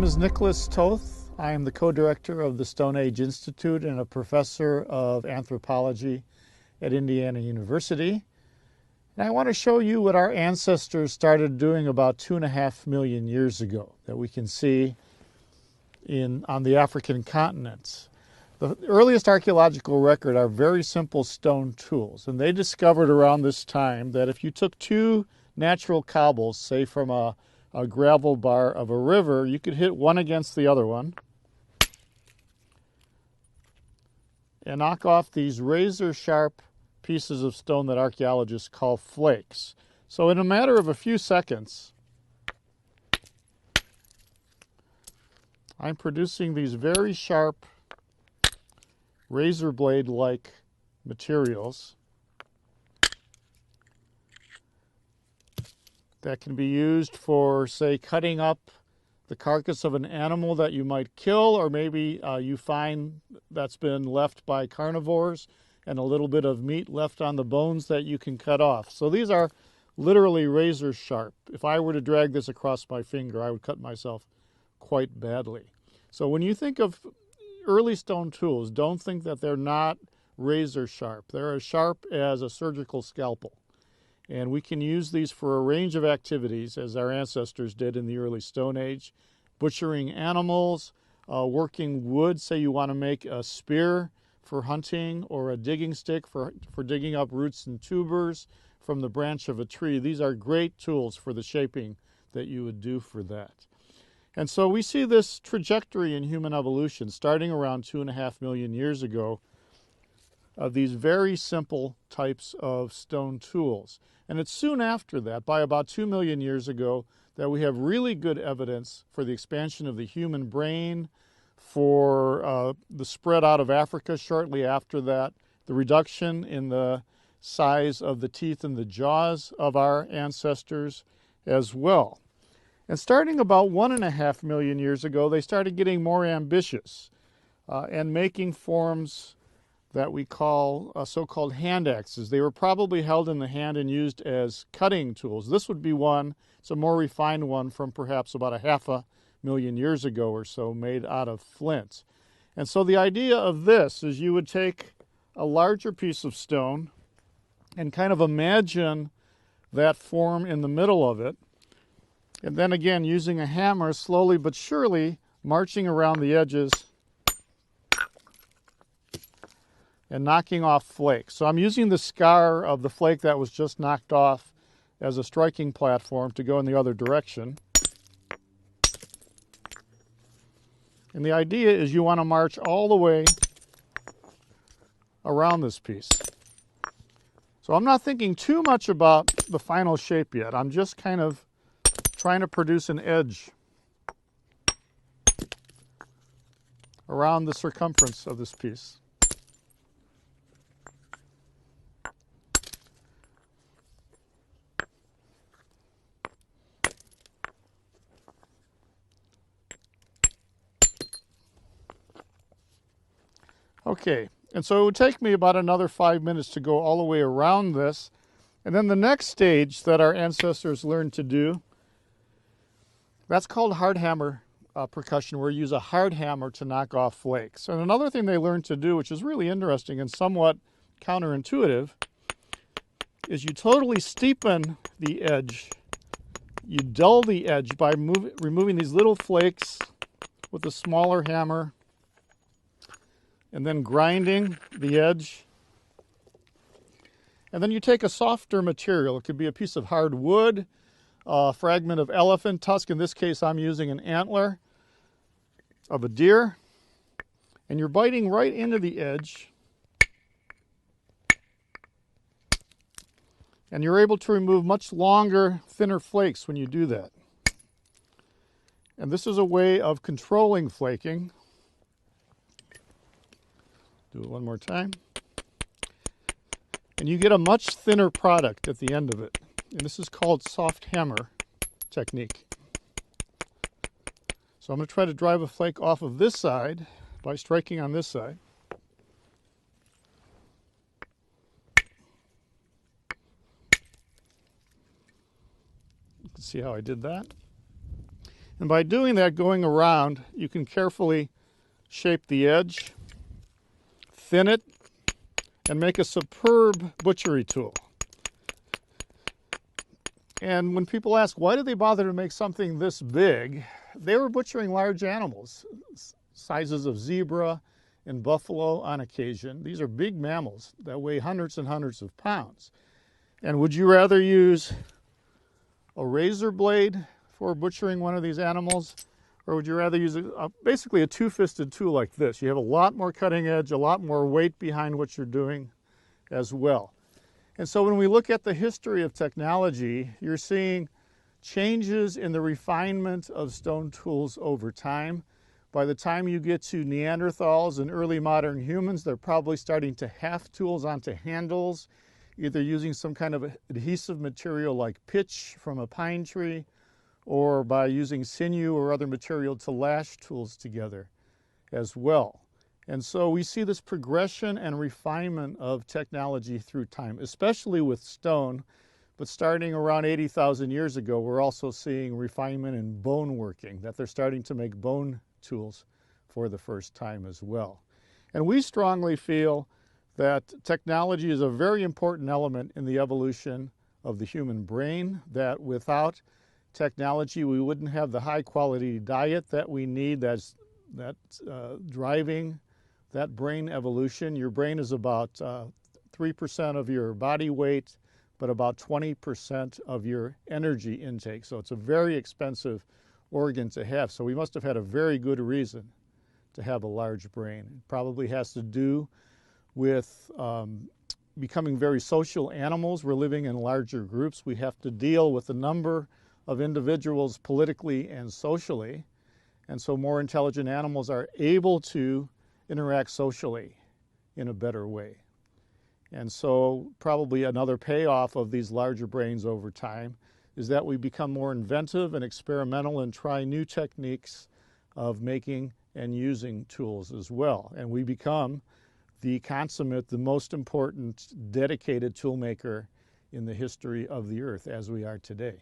is Nicholas Toth. I am the co-director of the Stone Age Institute and a professor of anthropology at Indiana University. And I want to show you what our ancestors started doing about 2.5 million years ago that we can see on the African continents. The earliest archaeological record are very simple stone tools, and they discovered around this time that if you took two natural cobbles, say from a gravel bar of a river, you could hit one against the other one and knock off these razor-sharp pieces of stone that archaeologists call flakes. So in a matter of a few seconds, I'm producing these very sharp razor blade-like materials that can be used for, say, cutting up the carcass of an animal that you might kill, or maybe you find that's been left by carnivores and a little bit of meat left on the bones that you can cut off. So these are literally razor sharp. If I were to drag this across my finger, I would cut myself quite badly. So when you think of early stone tools, don't think that they're not razor sharp. They're as sharp as a surgical scalpel. And we can use these for a range of activities, as our ancestors did in the early Stone Age. Butchering animals, working wood, say you want to make a spear for hunting, or a digging stick for digging up roots and tubers from the branch of a tree. These are great tools for the shaping that you would do for that. And so we see this trajectory in human evolution starting around 2.5 million years ago of these very simple types of stone tools. And it's soon after that, by about 2 million years ago, that we have really good evidence for the expansion of the human brain, for the spread out of Africa shortly after that, the reduction in the size of the teeth and the jaws of our ancestors as well. And starting about 1.5 million years ago, they started getting more ambitious and making forms that we call so-called hand axes. They were probably held in the hand and used as cutting tools. This would be one, it's a more refined one from perhaps about 0.5 million years ago or so, made out of flint. And so the idea of this is you would take a larger piece of stone and kind of imagine that form in the middle of it, and then again using a hammer, slowly but surely marching around the edges and knocking off flakes. So I'm using the scar of the flake that was just knocked off as a striking platform to go in the other direction. And the idea is you want to march all the way around this piece. So I'm not thinking too much about the final shape yet. I'm just kind of trying to produce an edge around the circumference of this piece. Okay, and so it would take me about another 5 minutes to go all the way around this. And then the next stage that our ancestors learned to do, that's called hard hammer percussion, where you use a hard hammer to knock off flakes. And another thing they learned to do, which is really interesting and somewhat counterintuitive, is you totally steepen the edge. You dull the edge by removing these little flakes with a smaller hammer, and then grinding the edge. And then you take a softer material. It could be a piece of hard wood, a fragment of elephant tusk. In this case, I'm using an antler of a deer. And you're biting right into the edge. And you're able to remove much longer, thinner flakes when you do that. And this is a way of controlling flaking. Do it one more time. And you get a much thinner product at the end of it. And this is called soft hammer technique. So I'm going to try to drive a flake off of this side by striking on this side. You can see how I did that. And by doing that, going around, you can carefully shape the edge, thin it, and make a superb butchery tool. And when people ask, why did they bother to make something this big? They were butchering large animals, sizes of zebra and buffalo on occasion. These are big mammals that weigh hundreds and hundreds of pounds. And would you rather use a razor blade for butchering one of these animals, or would you rather use basically a two-fisted tool like this? You have a lot more cutting edge, a lot more weight behind what you're doing as well. And so when we look at the history of technology, you're seeing changes in the refinement of stone tools over time. By the time you get to Neanderthals and early modern humans, they're probably starting to haft tools onto handles, either using some kind of adhesive material like pitch from a pine tree, or by using sinew or other material to lash tools together as well. And so we see this progression and refinement of technology through time, especially with stone. But starting around 80,000 years ago, we're also seeing refinement in bone working, that they're starting to make bone tools for the first time as well. And we strongly feel that technology is a very important element in the evolution of the human brain, that without technology we wouldn't have the high quality diet that we need that's driving that brain evolution. Your brain is about 3% of your body weight, but about 20% of your energy intake. So it's a very expensive organ to have. So we must have had a very good reason to have a large brain. It probably has to do with becoming very social animals. We're living in larger groups. We have to deal with a number of individuals politically and socially. And so more intelligent animals are able to interact socially in a better way. And so probably another payoff of these larger brains over time is that we become more inventive and experimental and try new techniques of making and using tools as well. And we become the consummate, the most important dedicated tool maker in the history of the earth as we are today.